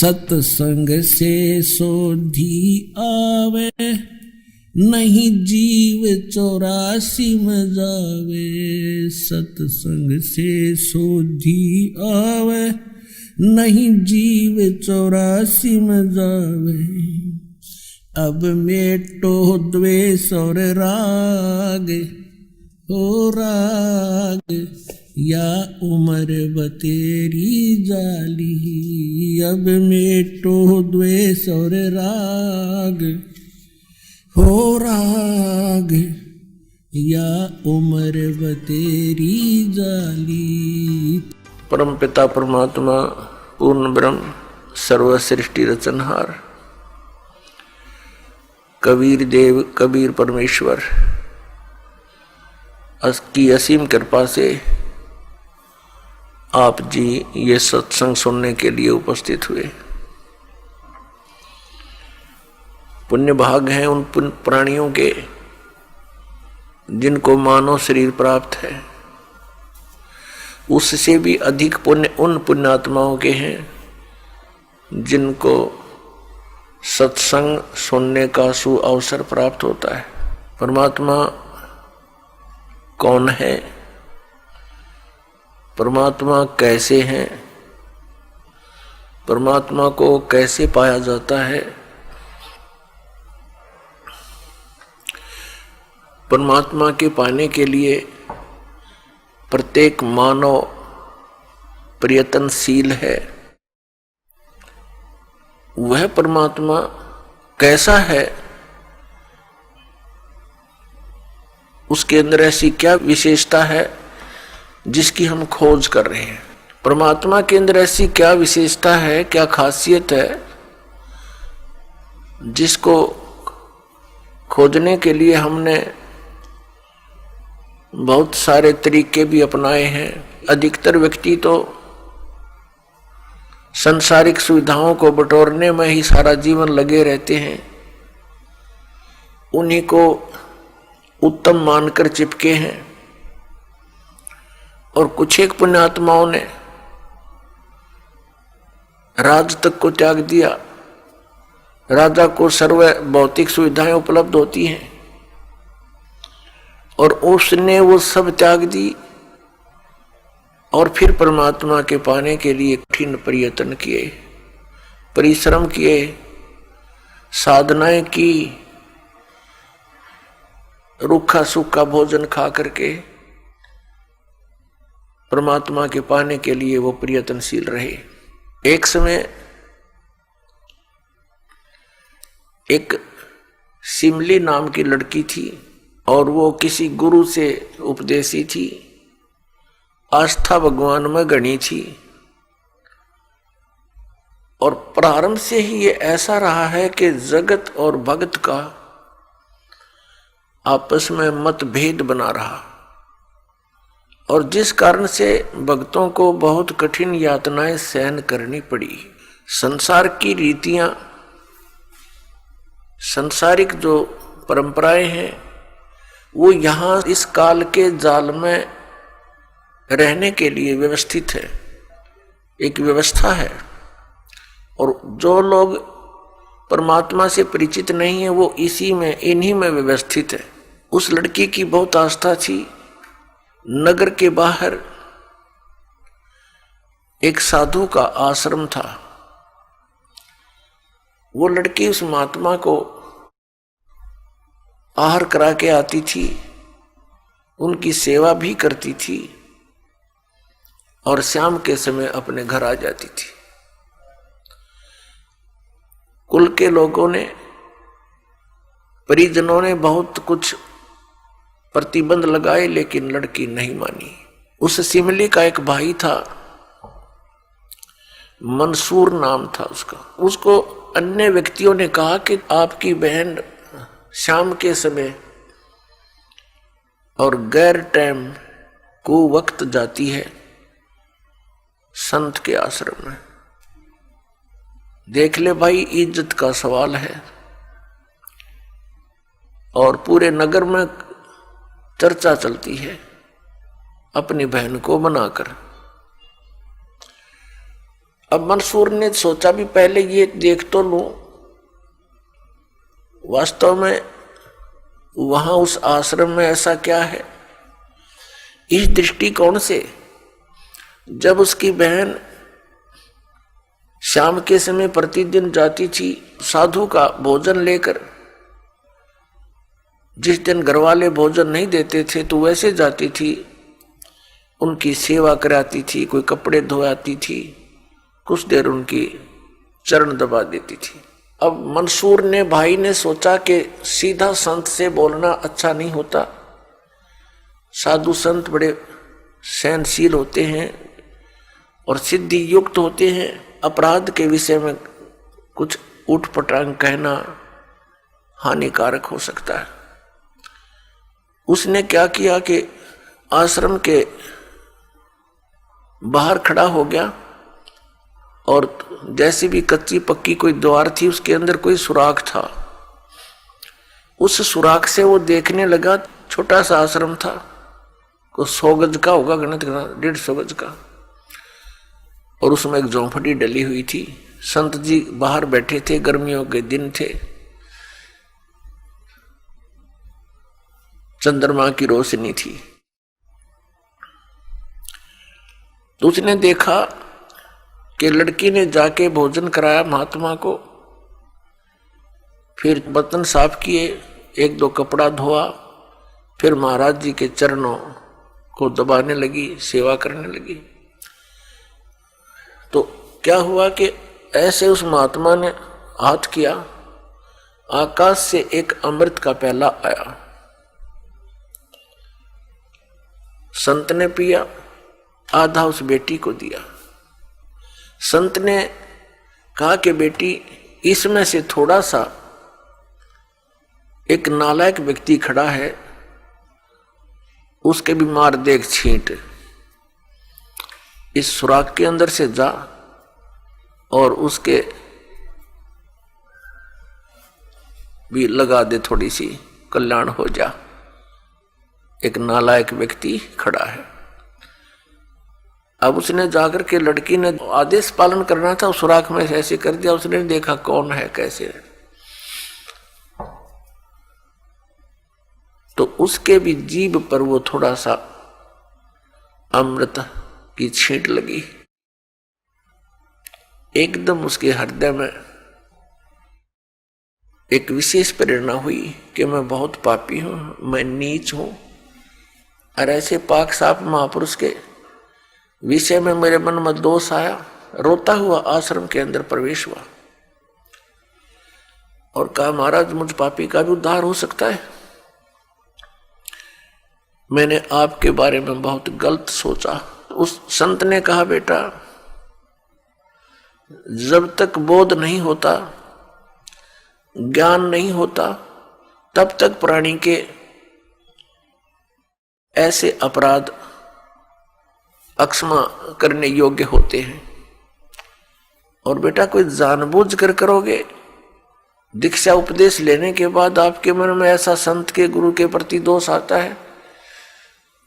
सत्संग से सोधी आवे, नहीं जीव 84 में जावे। सत्संग से सोधी आवे, नहीं जीव 84 में जावे। अब मेटो द्वेष और राग, हो राग या उम्र बतेरी जाली। अब मेटो द्वेष और राग, हो राग या उम्र बतेरी जाली। परम पिता परमात्मा पूर्ण ब्रह्म सर्व सृष्टि रचनहार कबीर देव कबीर परमेश्वर की असीम कृपा से आप जी ये सत्संग सुनने के लिए उपस्थित हुए। पुण्य भाग हैं उन प्राणियों के जिनको मानव शरीर प्राप्त है। उससे भी अधिक पुण्य उन पुण्यात्माओं के हैं जिनको सत्संग सुनने का सु अवसर प्राप्त होता है। परमात्मा कौन है, परमात्मा कैसे हैं, परमात्मा को कैसे पाया जाता है, परमात्मा के पाने के लिए प्रत्येक मानव प्रयत्नशील है। वह परमात्मा कैसा है, उसके अंदर ऐसी क्या विशेषता है जिसकी हम खोज कर रहे हैं। परमात्मा के अंदर ऐसी क्या विशेषता है, क्या खासियत है जिसको खोजने के लिए हमने बहुत सारे तरीके भी अपनाए हैं। अधिकतर व्यक्ति तो संसारिक सुविधाओं को बटोरने में ही सारा जीवन लगे रहते हैं, उन्हीं को उत्तम मानकर चिपके हैं। और कुछ एक पुण्यात्माओं ने राज तक को त्याग दिया। राजा को सर्व भौतिक सुविधाएं उपलब्ध होती हैं और उसने वो सब त्याग दी और फिर परमात्मा के पाने के लिए कठिन प्रयत्न किए, परिश्रम किए, साधनाएं की, रूखा सूखा भोजन खा करके परमात्मा के पाने के लिए वो प्रयत्नशील रहे। एक समय एक सिमली नाम की लड़की थी और वो किसी गुरु से उपदेशी थी, आस्था भगवान में गणी थी। और प्रारंभ से ही ये ऐसा रहा है कि जगत और भगत का आपस में मतभेद बना रहा और जिस कारण से भक्तों को बहुत कठिन यातनाएं सहन करनी पड़ी। संसार की रीतियां, संसारिक जो परंपराएं हैं वो यहाँ इस काल के जाल में रहने के लिए व्यवस्थित है, एक व्यवस्था है। और जो लोग परमात्मा से परिचित नहीं है वो इसी में, इन्हीं में व्यवस्थित है। उस लड़की की बहुत आस्था थी। नगर के बाहर एक साधु का आश्रम था। वो लड़की उस महात्मा को आहार करा के आती थी, उनकी सेवा भी करती थी और शाम के समय अपने घर आ जाती थी। कुल के लोगों ने, परिजनों ने बहुत कुछ प्रतिबंध लगाए लेकिन लड़की नहीं मानी। उस सिमली का एक भाई था, मंसूर नाम था उसका। उसको अन्य व्यक्तियों ने कहा कि आपकी बहन शाम के समय और गैर टाइम को वक्त जाती है संत के आश्रम में। देख ले भाई, इज्जत का सवाल है। और पूरे नगर में चर्चा चलती है अपनी बहन को बनाकर। अब मंसूर ने सोचा भी पहले ये देख तो लूं वास्तव में वहां उस आश्रम में ऐसा क्या है। इस दृष्टिकोण से जब उसकी बहन शाम के समय प्रतिदिन जाती थी साधु का भोजन लेकर, जिस दिन घर वाले भोजन नहीं देते थे तो वैसे जाती थी, उनकी सेवा कराती थी, कोई कपड़े धोआती थी, कुछ देर उनकी चरण दबा देती थी। अब मंसूर ने भाई ने सोचा कि सीधा संत से बोलना अच्छा नहीं होता, साधु संत बड़े सहनशील होते हैं और सिद्धि युक्त होते हैं, अपराध के विषय में कुछ उठपटांग कहना हानिकारक हो सकता है। उसने क्या किया कि आश्रम के बाहर खड़ा हो गया और जैसी भी कच्ची पक्की कोई द्वार थी उसके अंदर कोई सुराख था, उस सुराख से वो देखने लगा। छोटा सा आश्रम था, को 100 गज का होगा, गणित करना 150 गज का, और उसमें एक झोंपड़ी डली हुई थी। संत जी बाहर बैठे थे, गर्मियों के दिन थे, चंद्रमा की रोशनी थी। तो उसने देखा कि लड़की ने जाके भोजन कराया महात्मा को, फिर बर्तन साफ किए, 1-2 कपड़ा धोआ, फिर महाराज जी के चरणों को दबाने लगी, सेवा करने लगी। तो क्या हुआ कि ऐसे उस महात्मा ने हाथ किया, आकाश से एक अमृत का प्याला आया, संत ने पिया, आधा उस बेटी को दिया। संत ने कहा कि बेटी इसमें से थोड़ा सा, एक नालायक व्यक्ति खड़ा है, उसके भी मार देख छींट, इस सुराख के अंदर से जा और उसके भी लगा दे, थोड़ी सी कल्याण हो जा। एक नालायक व्यक्ति खड़ा है। अब उसने जाकर के, लड़की ने आदेश पालन करना था, सुराख में ऐसे कर दिया। उसने देखा कौन है कैसे है, तो उसके भी जीभ पर वो थोड़ा सा अमृत की छींट लगी। एकदम उसके हृदय में एक विशेष प्रेरणा हुई कि मैं बहुत पापी हूं, मैं नीच हूं, और ऐसे पाक साफ महापुरुष के विषय में मेरे मन में दोष आया। रोता हुआ आश्रम के अंदर प्रवेश हुआ और कहा, महाराज मुझ पापी का भी उद्धार हो सकता है। मैंने आपके बारे में बहुत गलत सोचा। उस संत ने कहा, बेटा जब तक बोध नहीं होता, ज्ञान नहीं होता, तब तक प्राणी के ऐसे अपराध अक्षमा करने योग्य होते हैं। और बेटा कोई जानबूझ कर करोगे, दीक्षा उपदेश लेने के बाद आपके मन में ऐसा संत के गुरु के प्रति दोष आता है,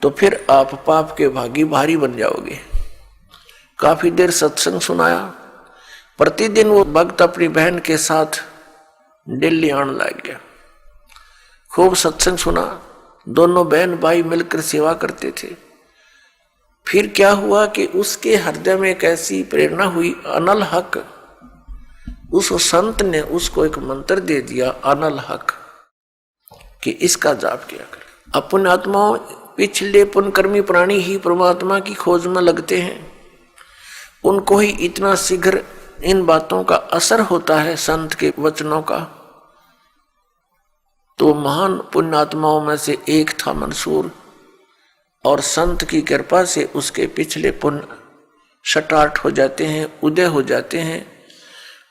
तो फिर आप पाप के भागी भारी बन जाओगे। काफी देर सत्संग सुनाया। प्रतिदिन वो भक्त अपनी बहन के साथ दिल्ली आने लग गया। खूब सत्संग सुना, दोनों बहन भाई मिलकर सेवा करते थे। फिर क्या हुआ कि उसके हृदय में एक ऐसी प्रेरणा हुई, अनल हक। उस संत ने उसको एक मंत्र दे दिया, अनल हक, कि इसका जाप किया कर। अपन आत्माओं, पिछले पुण्यकर्मी प्राणी ही परमात्मा की खोज में लगते हैं, उनको ही इतना शीघ्र इन बातों का असर होता है, संत के वचनों का। तो महान पुण्यात्माओं में से एक था मंसूर, और संत की कृपा से उसके पिछले पुण्य शटार्ट हो जाते हैं, उदय हो जाते हैं,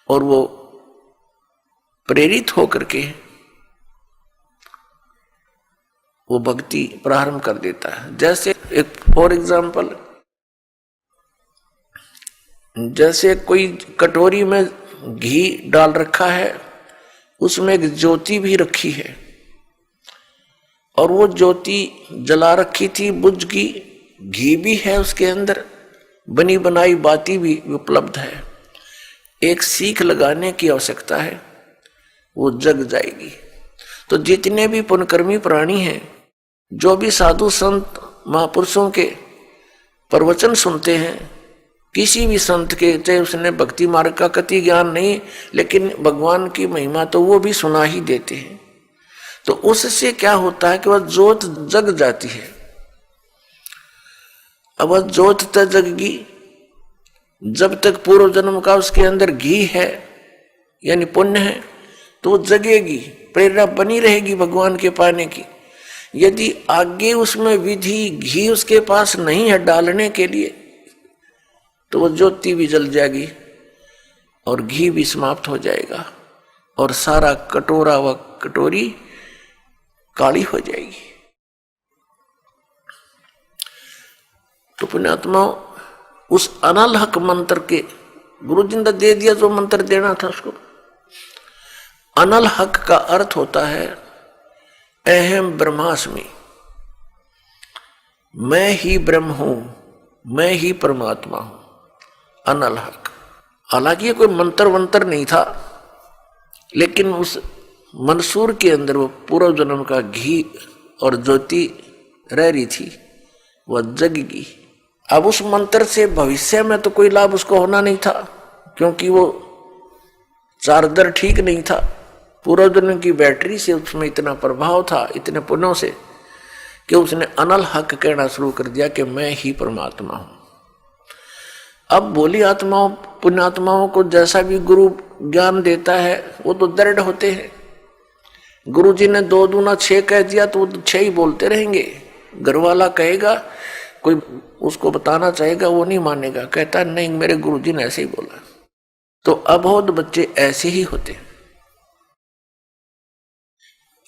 और वो प्रेरित होकर के वो भक्ति प्रारंभ कर देता है। जैसे एक फॉर एग्जाम्पल, जैसे कोई कटोरी में घी डाल रखा है, उसमें एक ज्योति भी रखी है, और वो ज्योति जला रखी थी, बुझ गई, घी भी है उसके अंदर, बनी बनाई बातें भी उपलब्ध है। एक सीख लगाने की आवश्यकता है, वो जग जाएगी। तो जितने भी पुण्यकर्मी प्राणी हैं, जो भी साधु संत महापुरुषों के प्रवचन सुनते हैं, किसी भी संत के, चाहे उसने भक्ति मार्ग का कति ज्ञान नहीं, लेकिन भगवान की महिमा तो वो भी सुना ही देते हैं। तो उससे क्या होता है कि वह ज्योत जग जाती है। अब वह ज्योत तक जगगी जब तक पूर्व जन्म का उसके अंदर घी है, यानी पुण्य है, तो वो जगेगी, प्रेरणा बनी रहेगी भगवान के पाने की। यदि आगे उसमें विधि घी उसके पास नहीं है डालने के लिए, तो वो ज्योति भी जल जाएगी और घी भी समाप्त हो जाएगा और सारा कटोरा व कटोरी काली हो जाएगी। तो पुण्यात्मा उस अनल हक मंत्र के गुरु जी ने दे दिया, जो मंत्र देना था उसको। अनल हक का अर्थ होता है अहम ब्रह्मास्मि, मैं ही ब्रह्म हूं, मैं ही परमात्मा हूं, अनल हक। हालांकि ये कोई मंत्र वंत्र नहीं था, लेकिन उस मंसूर के अंदर वो पूर्व जन्म का घी और ज्योति रह रही थी, वह जगगी। अब उस मंत्र से भविष्य में तो कोई लाभ उसको होना नहीं था, क्योंकि वो चार्जर ठीक नहीं था। पूर्व जन्म की बैटरी से उसमें इतना प्रभाव था, इतने पुण्यों से, कि उसने अनल हक कहना शुरू कर दिया कि मैं ही परमात्मा हूं। अब भोली आत्माओं पुण्यात्माओं को जैसा भी गुरु ज्ञान देता है, वो तो दृढ़ होते हैं। गुरु जी ने 2 दूना 6 कह दिया तो वो 6 ही बोलते रहेंगे। घर वाला कहेगा, कोई उसको बताना चाहेगा, वो नहीं मानेगा, कहता नहीं मेरे गुरु जी ने ऐसे ही बोला। तो अबोध बच्चे ऐसे ही होते हैं।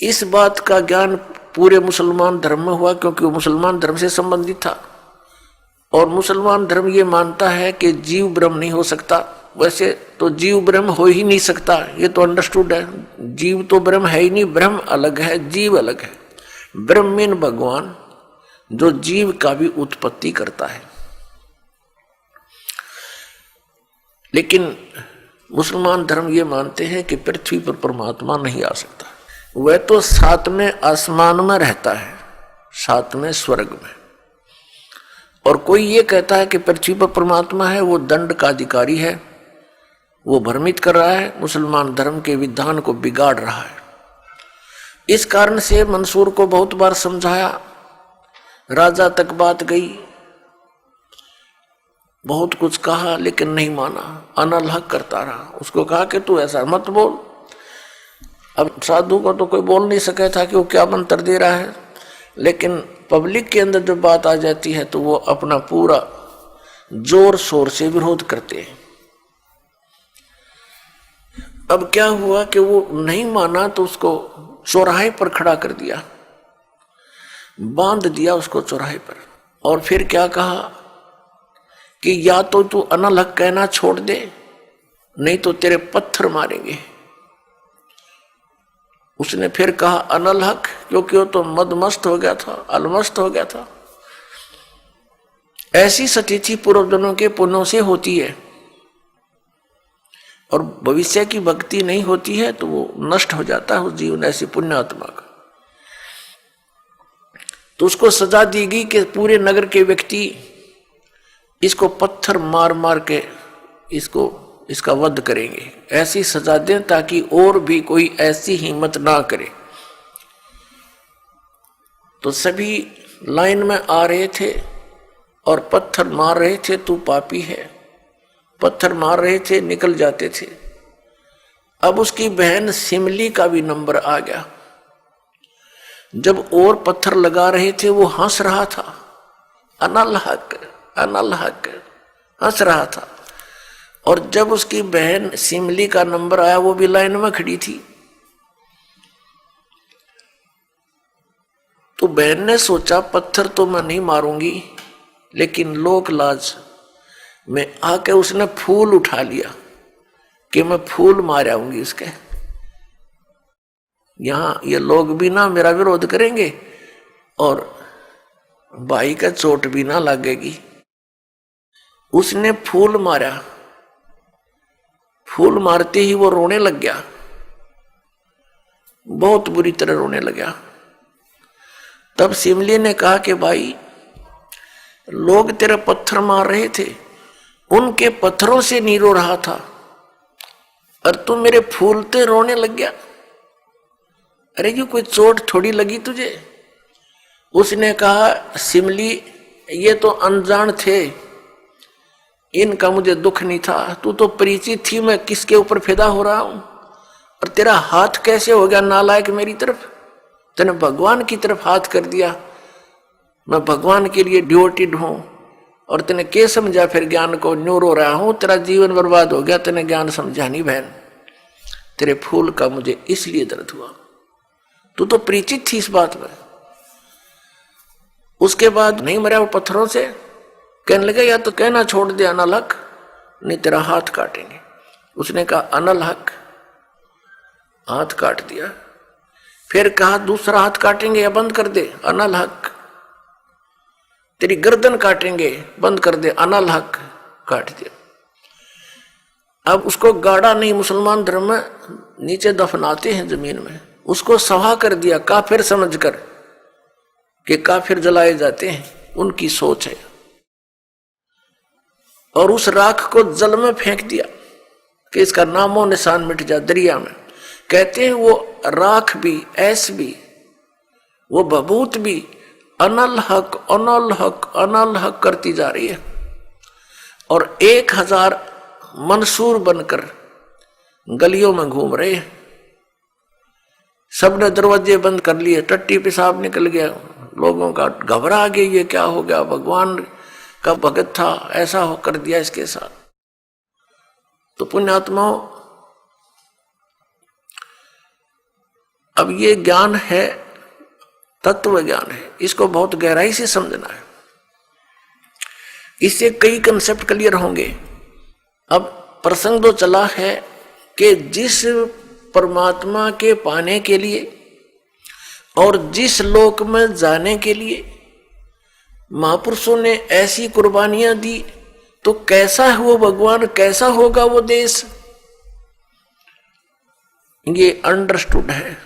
इस बात का ज्ञान पूरे मुसलमान धर्म में हुआ, क्योंकि वो मुसलमान धर्म से संबंधित था। और मुसलमान धर्म ये मानता है कि जीव ब्रह्म नहीं हो सकता। वैसे तो जीव ब्रह्म हो ही नहीं सकता, ये तो अंडरस्टूड है। जीव तो ब्रह्म है ही नहीं, ब्रह्म अलग है, जीव अलग है। ब्रह्म मीन भगवान, जो जीव का भी उत्पत्ति करता है। लेकिन मुसलमान धर्म ये मानते हैं कि पृथ्वी पर परमात्मा नहीं आ सकता। वह तो 7वें आसमान में रहता है, 7वें स्वर्ग में। और कोई ये कहता है कि पृथ्वी पर परमात्मा है, वो दंड का अधिकारी है, वो भ्रमित कर रहा है, मुसलमान धर्म के विधान को बिगाड़ रहा है। इस कारण से मंसूर को बहुत बार समझाया, राजा तक बात गई, बहुत कुछ कहा, लेकिन नहीं माना, अनल हक करता रहा। उसको कहा कि तू ऐसा मत बोल। अब साधु को तो कोई बोल नहीं सके था कि वो क्या मंत्र दे रहा है, लेकिन पब्लिक के अंदर जब बात आ जाती है तो वो अपना पूरा जोर शोर से विरोध करते हैं। अब क्या हुआ कि वो नहीं माना, तो उसको चौराहे पर खड़ा कर दिया, बांध दिया उसको चौराहे पर। और फिर क्या कहा कि या तो तू अनल हक कहना छोड़ दे, नहीं तो तेरे पत्थर मारेंगे। उसने फिर कहा अनल हक, क्योंकि वो तो मदमस्त हो गया था, अलमस्त हो गया था। ऐसी स्थिति पूर्वजन्मों के पुण्यों से होती है, और भविष्य की भक्ति नहीं होती है तो वो नष्ट हो जाता है उस जीवन, ऐसी पुण्य आत्मा का। तो उसको सजा दी गई कि पूरे नगर के व्यक्ति इसको पत्थर मार मार के इसका वध करेंगे। ऐसी सजा दें ताकि और भी कोई ऐसी हिम्मत ना करे। तो सभी लाइन में आ रहे थे और पत्थर मार रहे थे, तू पापी है, पत्थर मार रहे थे, निकल जाते थे। अब उसकी बहन सिमली का भी नंबर आ गया। जब और पत्थर लगा रहे थे वो हंस रहा था, अनल हक अनल हक हंस रहा था। और जब उसकी बहन सिमली का नंबर आया, वो भी लाइन में खड़ी थी। तो बहन ने सोचा पत्थर तो मैं नहीं मारूंगी, लेकिन लोक लाज में आके उसने फूल उठा लिया कि मैं फूल मार आऊंगी उसके। यहां ये लोग भी ना मेरा विरोध करेंगे और भाई का चोट भी ना लगेगी। उसने फूल मारा, फूल मारते ही वो रोने लग गया, बहुत बुरी तरह रोने लगा। तब शिमली ने कहा कि भाई, लोग तेरा पत्थर मार रहे थे, उनके पत्थरों से नहीं रो रहा था, और तू मेरे फूलते रोने लग गया। अरे ये कोई चोट थोड़ी लगी तुझे? उसने कहा, शिमली ये तो अनजान थे, इनका मुझे दुख नहीं था, तू तो परिचित थी मैं किसके ऊपर फिदा हो रहा हूं, और तेरा हाथ कैसे हो गया नालायक मेरी तरफ? तूने भगवान की तरफ हाथ कर दिया, मैं भगवान के लिए डिवोटेड हूं, और तूने क्या समझा फिर ज्ञान को? न्यू रो रहा हूं, तेरा जीवन बर्बाद हो गया, तूने ज्ञान समझा नहीं बहन, तेरे फूल का मुझे इसलिए दर्द हुआ, तू तो परिचित थी इस बात में। उसके बाद नहीं मरा वो पत्थरों से, कहने लगा या तो कहना छोड़ दे अनल हक, नहीं तेरा हाथ काटेंगे। उसने कहा अनल हक, हाथ काट दिया। फिर कहा दूसरा हाथ काटेंगे या बंद कर दे, अनल हक। तेरी गर्दन काटेंगे, बंद कर दे, अनल हक, काट दिया। अब उसको गाड़ा नहीं, मुसलमान धर्म में नीचे दफनाते हैं जमीन में, उसको सवा कर दिया काफिर समझकर कि काफिर जलाए जाते हैं, उनकी सोच है। और उस राख को जल में फेंक दिया कि इसका नामो निशान मिट जा दरिया में। कहते हैं वो राख भी, ऐस भी, वो बबूत भी अनल हक अनल हक अनल हक करती जा रही है। और 1000 मंसूर बनकर गलियों में घूम रहे हैं। सबने दरवाजे बंद कर लिए, टट्टी पेशाब निकल गया, लोगों का घबरा गया, ये क्या हो गया, भगवान का भगत था, ऐसा हो कर दिया इसके साथ। तो पुण्यात्माओं, अब ये ज्ञान है, तत्व ज्ञान है, इसको बहुत गहराई से समझना है, इससे कई कंसेप्ट क्लियर होंगे। अब प्रसंग तो चला है कि जिस परमात्मा के पाने के लिए और जिस लोक में जाने के लिए महापुरुषों ने ऐसी कुर्बानियां दी, तो कैसा है वो भगवान, कैसा होगा वो देश, ये अंडरस्टूड है।